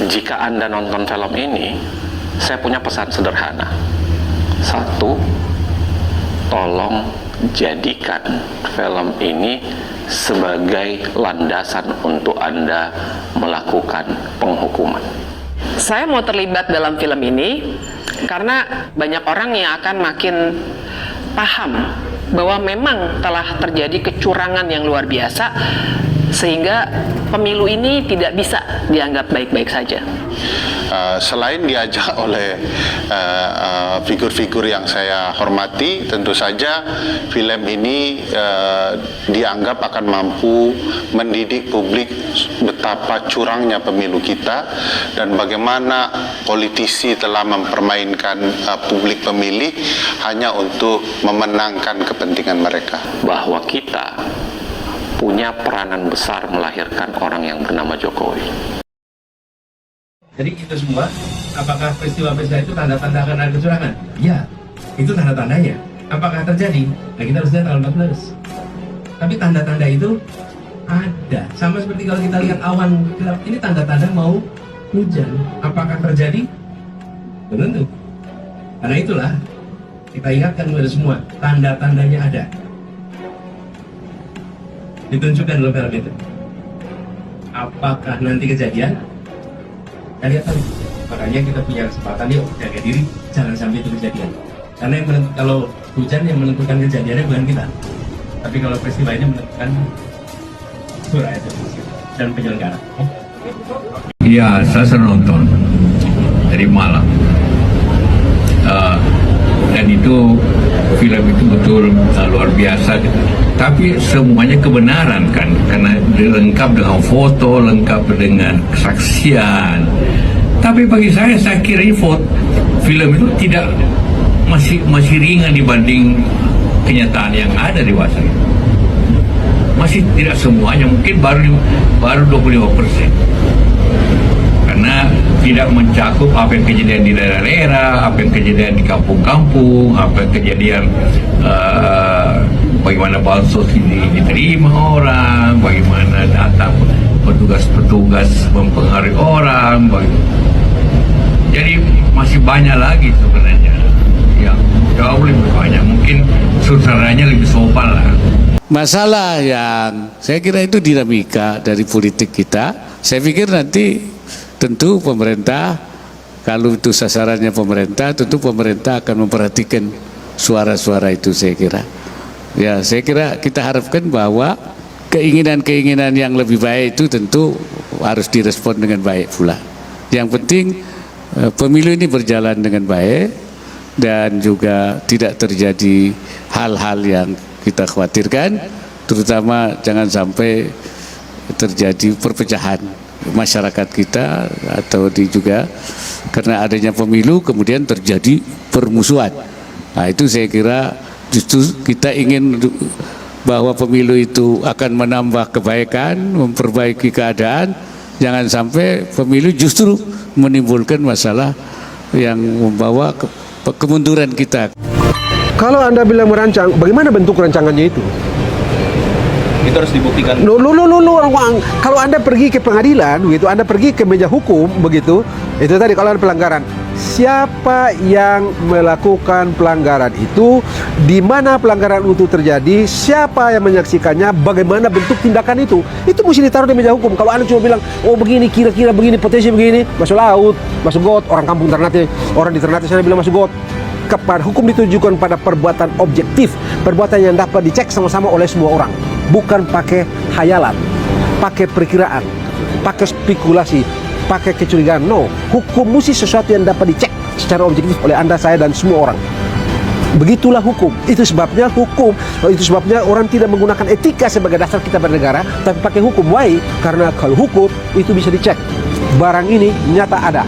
jika Anda nonton film ini, saya punya pesan sederhana. Satu, tolong jadikan film ini sebagai landasan untuk Anda melakukan penghukuman. Saya mau terlibat dalam film ini karena banyak orang yang akan makin paham bahwa memang telah terjadi kecurangan yang luar biasa, sehingga pemilu ini tidak bisa dianggap baik-baik saja. Selain diajak oleh figur-figur yang saya hormati, tentu saja film ini dianggap akan mampu mendidik publik betapa curangnya pemilu kita dan bagaimana politisi telah mempermainkan publik pemilih hanya untuk memenangkan kepentingan mereka. Bahwa kita punya peranan besar melahirkan orang yang bernama Jokowi. Jadi itu semua, apakah peristiwa-peristiwa itu tanda-tanda akan ada kecurangan? Ya, itu tanda-tandanya. Apakah terjadi? Nah, kita harus lihat tanggal 14. Tapi tanda-tanda itu ada. Sama seperti kalau kita lihat awan gelap, ini tanda-tanda mau hujan. Apakah terjadi? Belum tentu. Karena itulah, kita ingatkan kepada semua, tanda-tandanya ada. Ditunjukkan dalam film itu. Apakah nanti kejadian? Kita lihat tadi, makanya kita punya kesempatan yuk jaga diri, jangan sampai itu kejadian. Karena kalau hujan yang menentukan kejadiannya bukan kita, tapi kalau peristiwa ini menentukan suraya dan penyelenggara. Iya, saya sering nonton dari malam, dan itu film itu betul luar biasa gitu. Tapi semuanya kebenaran kan, karena lengkap dengan foto, lengkap dengan kesaksian. Tapi bagi saya kira ini film itu tidak masih ringan dibanding kenyataan yang ada di masa itu. Masih tidak semuanya, mungkin baru 25%. Karena tidak mencakup apa yang kejadian di daerah-daerah, apa yang kejadian di kampung-kampung, apa yang kejadian bagaimana bansos ini diterima orang, bagaimana data petugas-petugas mempengaruhi orang, jadi masih banyak lagi sebenarnya yang jauh lebih banyak, mungkin sutradaranya lebih sopan lah. Masalah yang saya kira itu dinamika dari politik kita. Saya pikir nanti tentu pemerintah, kalau itu sasarannya pemerintah, tentu pemerintah akan memperhatikan suara-suara itu, saya kira. Ya, saya kira kita harapkan bahwa keinginan-keinginan yang lebih baik itu tentu harus direspon dengan baik pula. Yang penting pemilu ini berjalan dengan baik dan juga tidak terjadi hal-hal yang kita khawatirkan, terutama jangan sampai terjadi perpecahan masyarakat kita atau juga karena adanya pemilu kemudian terjadi permusuhan. Nah, itu saya kira justru kita ingin bahwa pemilu itu akan menambah kebaikan, memperbaiki keadaan. Jangan sampai pemilu justru menimbulkan masalah yang membawa kemunduran kita. Kalau Anda bilang merancang, bagaimana bentuk rancangannya itu? Itu harus dibuktikan. Kalau Anda pergi ke pengadilan, begitu, Anda pergi ke meja hukum, begitu, itu tadi kalau ada pelanggaran. Siapa yang melakukan pelanggaran itu, di mana pelanggaran itu terjadi, siapa yang menyaksikannya, bagaimana bentuk tindakan itu mesti ditaruh di meja hukum. Kalau Anda cuma bilang, oh begini, kira-kira begini, potensi begini, masuk laut, masuk got, orang kampung Ternate, orang di Ternate sana bilang masuk got. Kepada hukum ditujukan pada perbuatan objektif, perbuatan yang dapat dicek sama-sama oleh semua orang, bukan pakai hayalan, pakai perkiraan, pakai spekulasi, pakai kecurigaan. No, hukum mesti sesuatu yang dapat dicek secara objektif oleh Anda, saya, dan semua orang. Begitulah hukum. Itu sebabnya orang tidak menggunakan etika sebagai dasar kita bernegara, tapi pakai hukum. Why? Karena kalau hukum itu bisa dicek. Barang ini nyata ada,